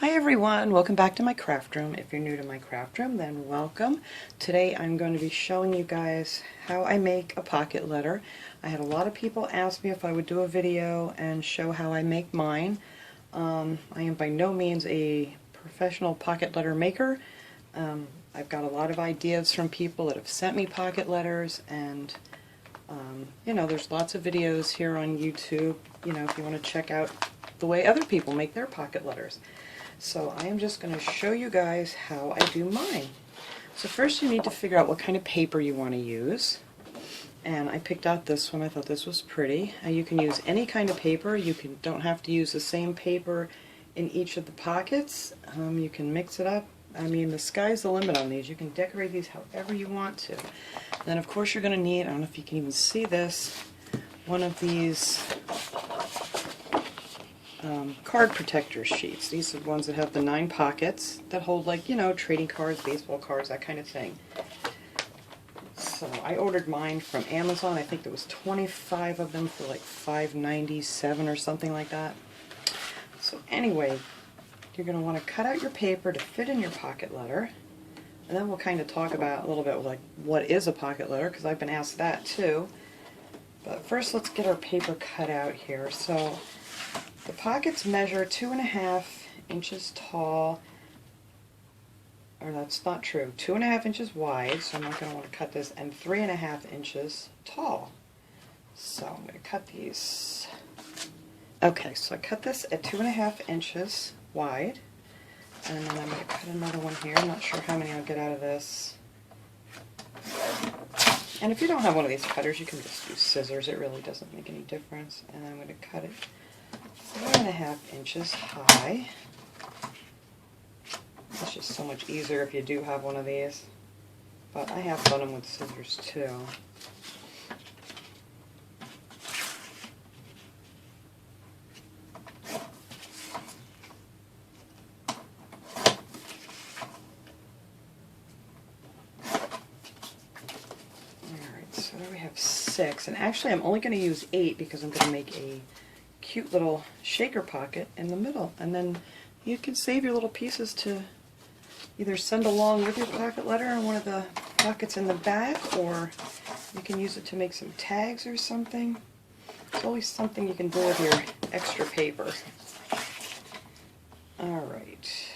Hi everyone, welcome back to my craft room. If you're new to my craft room, then welcome. Today I'm going to be showing you guys how I make a pocket letter. I had a lot of people ask me if I would do a video and show how I make mine. I am by no means a professional pocket letter maker. I've got a lot of ideas from people that have sent me pocket letters, and you know, there's lots of videos here on YouTube, you know, if you want to check out the way other people make their pocket letters. So I am just going to show you guys how I do mine. So first you need to figure out what kind of paper you want to use. And I picked out this one. I thought this was pretty. You can use any kind of paper. You don't have to use the same paper in each of the pockets. You can mix it up. I mean, the sky's the limit on these. You can decorate these however you want to. Then of course you're going to need, I don't know if you can even see this, one of these card protector sheets. These are the ones that have the 9 pockets that hold, like, you know, trading cards, baseball cards, that kind of thing. So I ordered mine from Amazon. I think there was 25 of them for like $5.97 or something like that. So anyway, you're going to want to cut out your paper to fit in your pocket letter. And then we'll kind of talk about a little bit like what is a pocket letter, because I've been asked that too. But first let's get our paper cut out here. So the pockets measure 2.5 inches tall, or that's not true, 2.5 inches wide, so I'm not going to want to cut this, and 3.5 inches tall. So I'm going to cut these. Okay, so I cut this at 2.5 inches wide, and then I'm going to cut another one here. I'm not sure how many I'll get out of this. And if you don't have one of these cutters, you can just use scissors. It really doesn't make any difference. And I'm going to cut it 3.5 inches high. It's just so much easier if you do have one of these. But I have done them with scissors too. Alright, so there we have 6. And actually I'm only going to use 8 because I'm going to make a cute little shaker pocket in the middle, and then you can save your little pieces to either send along with your pocket letter in one of the pockets in the back, or you can use it to make some tags or something. There's always something you can do with your extra paper. Alright.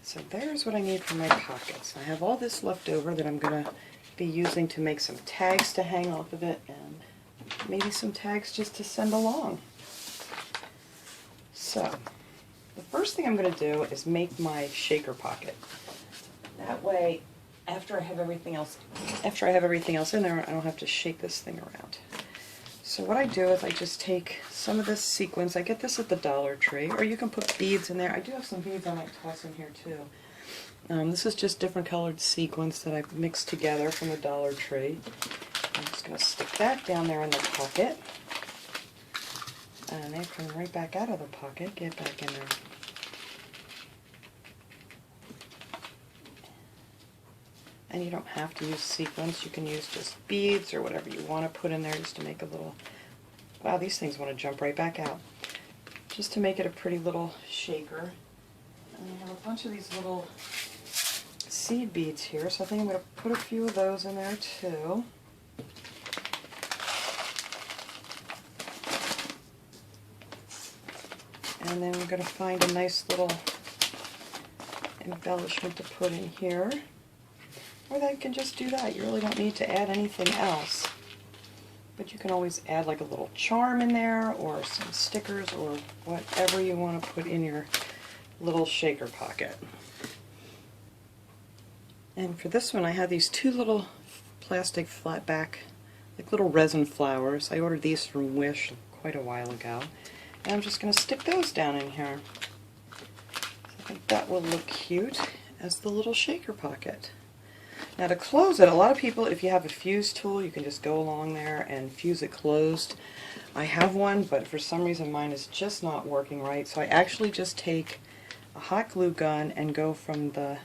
So there's what I need for my pockets. I have all this left over that I'm going to be using to make some tags to hang off of it, and maybe some tags just to send along. So the first thing I'm going to do is make my shaker pocket. That way, after I have everything else in there, I don't have to shake this thing around. So what I do is I just take some of this sequins. I get this at the Dollar Tree, or you can put beads in there. I do have some beads I might toss in here too. This is just different colored sequins that I've mixed together from the Dollar Tree. I'm just going to stick that down there in the pocket. And they come right back out of the pocket. Get back in there. And you don't have to use sequins. You can use just beads or whatever you want to put in there just to make a little... Wow, these things want to jump right back out. Just to make it a pretty little shaker. And I have a bunch of these little seed beads here, so I think I'm going to put a few of those in there too. And then we're going to find a nice little embellishment to put in here. Or they can just do that. You really don't need to add anything else. But you can always add like a little charm in there, or some stickers, or whatever you want to put in your little shaker pocket. And for this one I have these 2 little plastic flat back, like little resin flowers. I ordered these from Wish quite a while ago. And I'm just going to stick those down in here. So I think that will look cute as the little shaker pocket. Now to close it, a lot of people, if you have a fuse tool, you can just go along there and fuse it closed. I have one, but for some reason mine is just not working right. So I actually just take a hot glue gun and go from the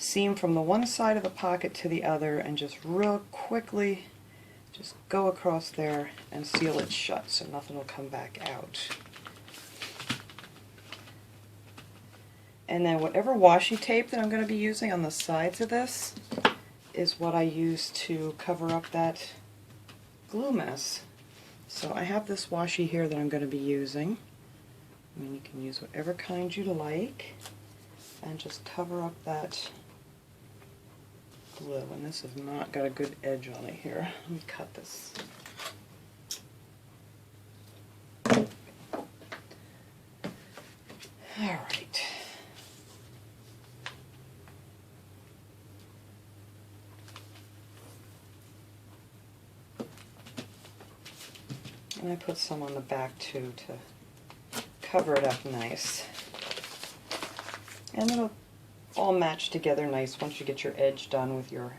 seam from the one side of the pocket to the other, and just real quickly just go across there and seal it shut so nothing will come back out. And then whatever washi tape that I'm going to be using on the sides of this is what I use to cover up that glue mess. So I have this washi here that I'm going to be using. I mean, you can use whatever kind you like and just cover up that glue. And this has not got a good edge on it here. Let me cut this. Alright. And I put some on the back too to cover it up nice. And it'll all match together nice once you get your edge done with your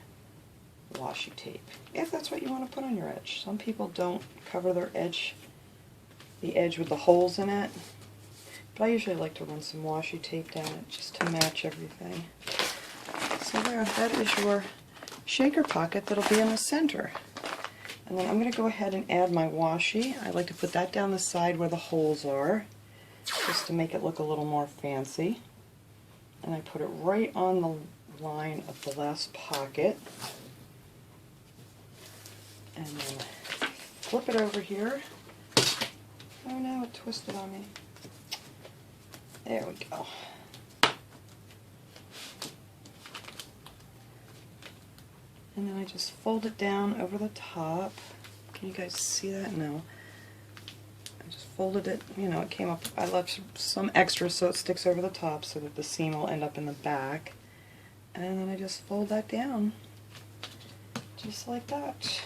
washi tape. If that's what you want to put on your edge. Some people don't cover their edge, the edge with the holes in it. But I usually like to run some washi tape down it just to match everything. So there, that is your shaker pocket that'll be in the center. And then I'm going to go ahead and add my washi. I like to put that down the side where the holes are, just to make it look a little more fancy. And I put it right on the line of the last pocket. And then flip it over here. Oh no, it twisted on me. There we go. And then I just fold it down over the top. Can you guys see that? No. I just folded it, you know, it came up. I left some extra so it sticks over the top so that the seam will end up in the back. And then I just fold that down. Just like that.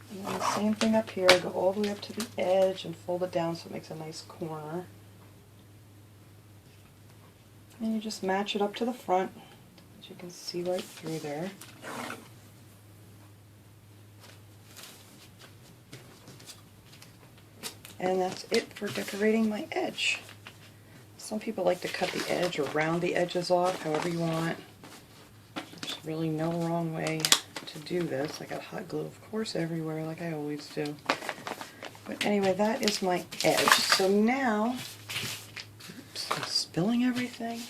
And then the same thing up here. Go all the way up to the edge and fold it down so it makes a nice corner. And you just match it up to the front. You can see right through there. And that's it for decorating my edge. Some people like to cut the edge or round the edges off, however you want. There's really no wrong way to do this. I got hot glue, of course, everywhere, like I always do. But anyway, that is my edge. So now, oops, I'm spilling everything.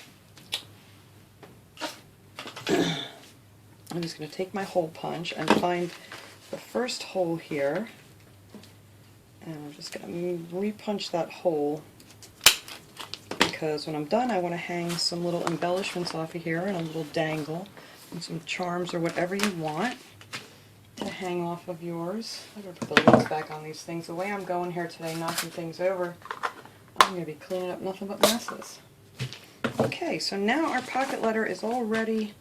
I'm just going to take my hole punch and find the first hole here, and I'm just going to re-punch that hole, because when I'm done I want to hang some little embellishments off of here and a little dangle and some charms or whatever you want to hang off of yours. I'm going to put the lids back on these things. The way I'm going here today, knocking things over, I'm going to be cleaning up nothing but messes. Okay, so now our pocket letter is all ready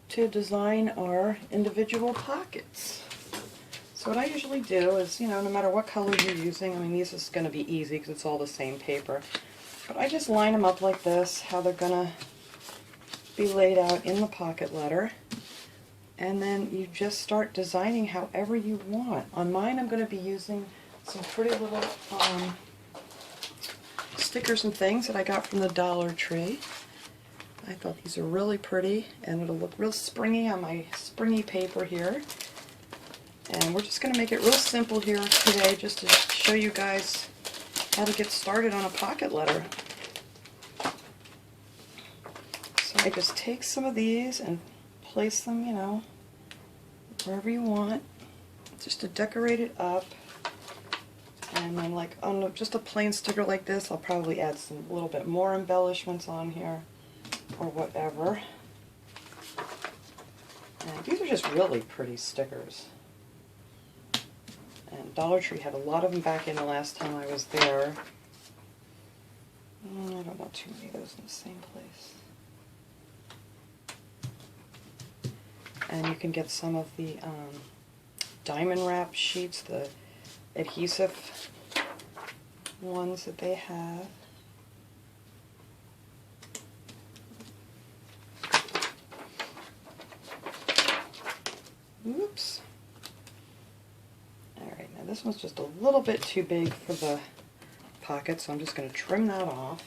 to design our individual pockets. So what I usually do is, you know, no matter what color you're using, I mean, this is going to be easy because it's all the same paper, but I just line them up like this, how they're going to be laid out in the pocket letter, and then you just start designing however you want. On mine I'm going to be using some pretty little stickers and things that I got from the Dollar Tree. I thought these are really pretty, and it'll look real springy on my springy paper here. And we're just going to make it real simple here today, just to show you guys how to get started on a pocket letter. So I just take some of these and place them, you know, wherever you want, just to decorate it up. And then, like on just a plain sticker like this, I'll probably add some little bit more embellishments on here, or whatever. And these are just really pretty stickers. And Dollar Tree had a lot of them back in the last time I was there. I don't want too many of those in the same place. And you can get some of the diamond wrap sheets, the adhesive ones that they have. Oops. Alright, now this one's just a little bit too big for the pocket, so I'm just going to trim that off.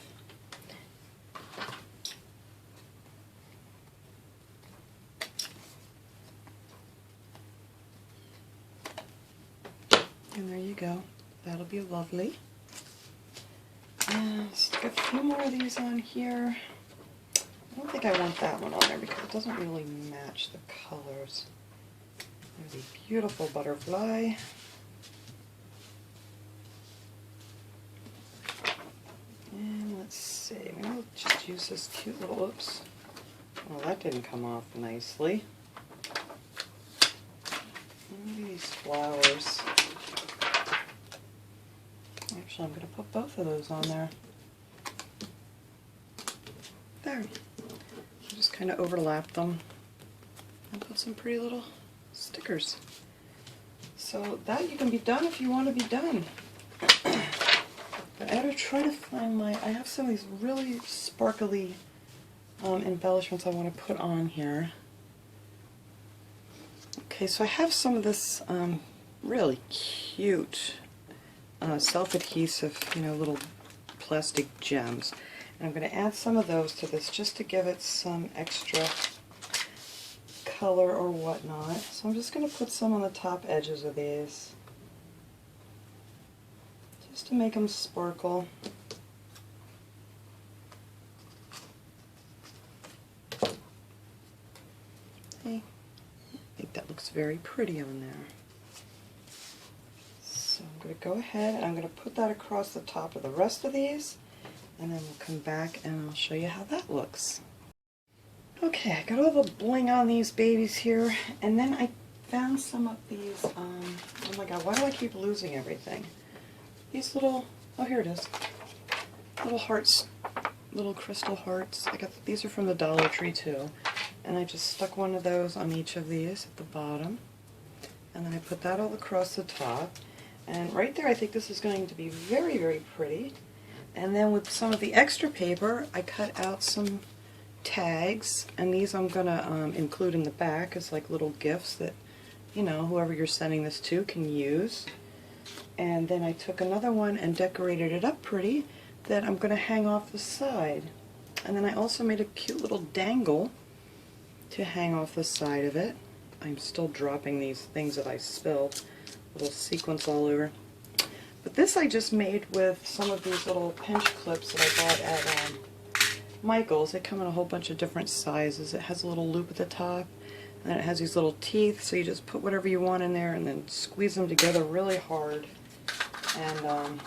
And there you go. That'll be lovely. And stick a few more of these on here. I don't think I want that one on there because it doesn't really match the colors. There's a beautiful butterfly. And let's see, maybe I'll just use this cute little, oops. Well, that didn't come off nicely. Maybe these flowers. Actually, I'm going to put both of those on there. There. Just kind of overlap them and put some pretty little stickers. So that you can be done if you want to be done. But I gotta try to find I have some of these really sparkly embellishments I want to put on here. Okay, so I have some of this really cute self-adhesive, little plastic gems. And I'm going to add some of those to this just to give it some extra color or whatnot. So I'm just going to put some on the top edges of these, just to make them sparkle. Hey, I think that looks very pretty on there. So I'm going to go ahead and I'm going to put that across the top of the rest of these, and then we'll come back and I'll show you how that looks. Okay, I got all the bling on these babies here, and then I found some of these, oh my god, why do I keep losing everything? These little, oh here it is, little hearts, little crystal hearts. These are from the Dollar Tree too, and I just stuck one of those on each of these at the bottom, and then I put that all across the top, and right there I think this is going to be very, very pretty. And then with some of the extra paper, I cut out some tags, and these I'm going to include in the back as like little gifts that, whoever you're sending this to can use. And then I took another one and decorated it up pretty that I'm going to hang off the side. And then I also made a cute little dangle to hang off the side of it. I'm still dropping these things that I spilled, little sequins all over. But this I just made with some of these little pinch clips that I bought at Michael's. They come in a whole bunch of different sizes. It has a little loop at the top, and then it has these little teeth, so you just put whatever you want in there and then squeeze them together really hard. And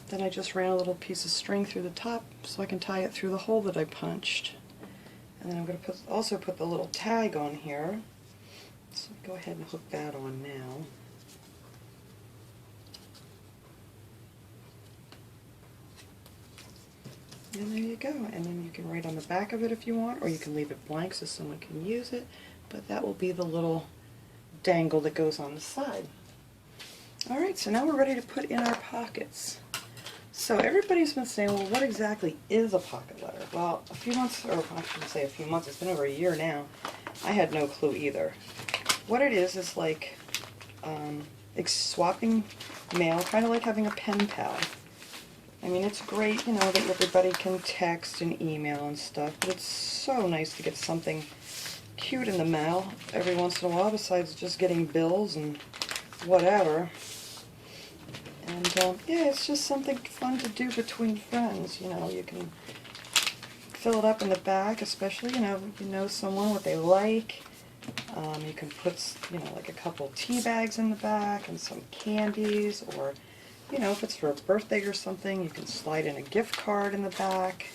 then I just ran a little piece of string through the top so I can tie it through the hole that I punched. And then I'm going to also put the little tag on here. So go ahead and hook that on now. And there you go. And then you can write on the back of it if you want, or you can leave it blank so someone can use it. But that will be the little dangle that goes on the side. Alright, so now we're ready to put in our pockets. So everybody's been saying, well, what exactly is a pocket letter? Well, a few months, or I shouldn't say a few months, it's been over a year now. I had no clue either. What it is like swapping mail, kind of like having a pen pal. I mean, it's great, that everybody can text and email and stuff, but it's so nice to get something cute in the mail every once in a while, besides just getting bills and whatever. And yeah, it's just something fun to do between friends. You can fill it up in the back, especially, you know someone, what they like. You can put, like a couple tea bags in the back and some candies, or if it's for a birthday or something, you can slide in a gift card in the back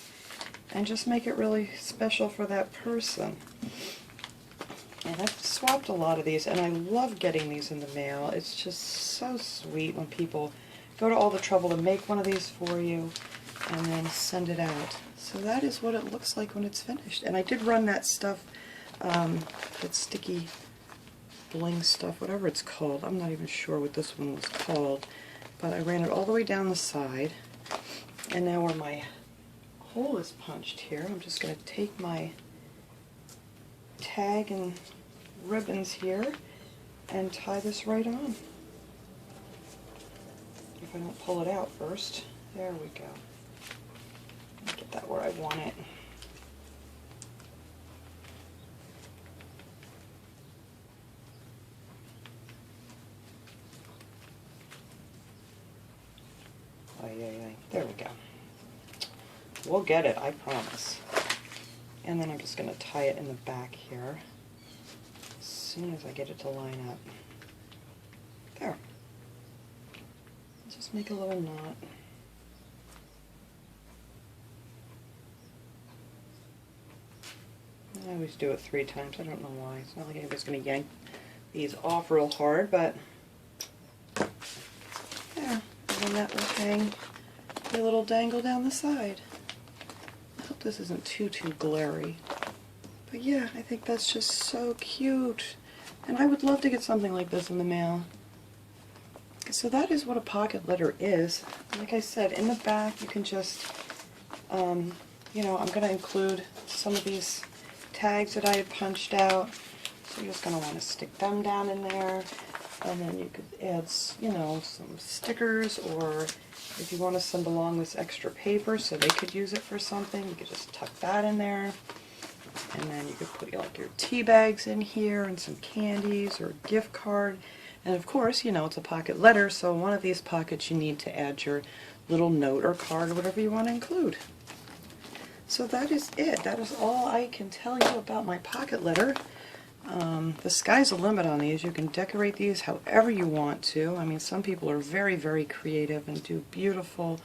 and just make it really special for that person. And I've swapped a lot of these, and I love getting these in the mail. It's just so sweet when people go to all the trouble to make one of these for you and then send it out. So that is what it looks like when it's finished. And I did run that stuff, that sticky bling stuff, whatever it's called. I'm not even sure what this one was called. But I ran it all the way down the side, and now where my hole is punched here, I'm just going to take my tag and ribbons here and tie this right on. If I don't pull it out first. There we go. Get that where I want it. we'll get it, I promise. And then I'm just going to tie it in the back here as soon as I get it to line up. There. Just make a little knot. I always do it 3 times. I don't know why. It's not like anybody's going to yank these off real hard, but there. And then that will hang a little dangle down the side. I hope this isn't too glary. But yeah, I think that's just so cute. And I would love to get something like this in the mail. So that is what a pocket letter is. Like I said, in the back you can just, you know, I'm going to include some of these tags that I had punched out. So you're just going to want to stick them down in there. And then you could add, you know, some stickers, or if you want to send along this extra paper so they could use it for something, you could just tuck that in there. And then you could put like your tea bags in here and some candies or a gift card. And of course, you know, it's a pocket letter, so one of these pockets you need to add your little note or card or whatever you want to include. So that is it. That is all I can tell you about my pocket letter. The sky's the limit on these. You can decorate these however you want to. I mean, some people are very, very creative and do beautiful,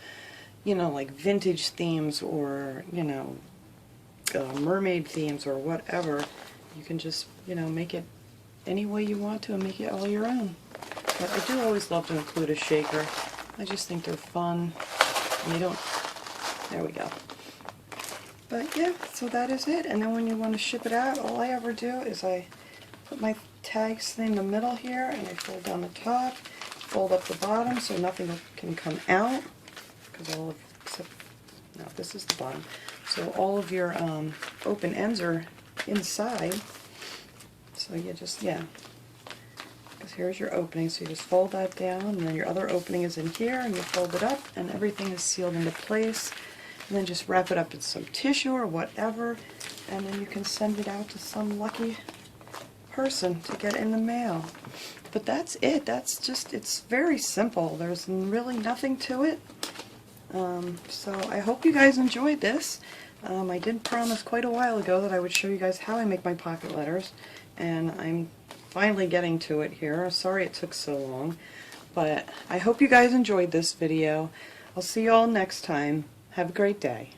you know, like vintage themes, or, you know, mermaid themes or whatever. You can just, you know, make it any way you want to and make it all your own. But I do always love to include a shaker. I just think they're fun. And you don't... There we go. But yeah, so that is it. And then when you want to ship it out, all I ever do is I put my tags in the middle here, and I fold down the top, fold up the bottom so nothing can come out, because all of, except, no, this is the bottom. So all of your open ends are inside. So you just, yeah, because here's your opening, so you just fold that down, and then your other opening is in here, and you fold it up, and everything is sealed into place. And then just wrap it up in some tissue or whatever, and then you can send it out to some lucky person to get in the mail. But that's it. That's just, it's very simple. There's really nothing to it. So I hope you guys enjoyed this. I did promise quite a while ago that I would show you guys how I make my pocket letters, and I'm finally getting to it here. Sorry it took so long, but I hope you guys enjoyed this video. I'll see you all next time. Have a great day.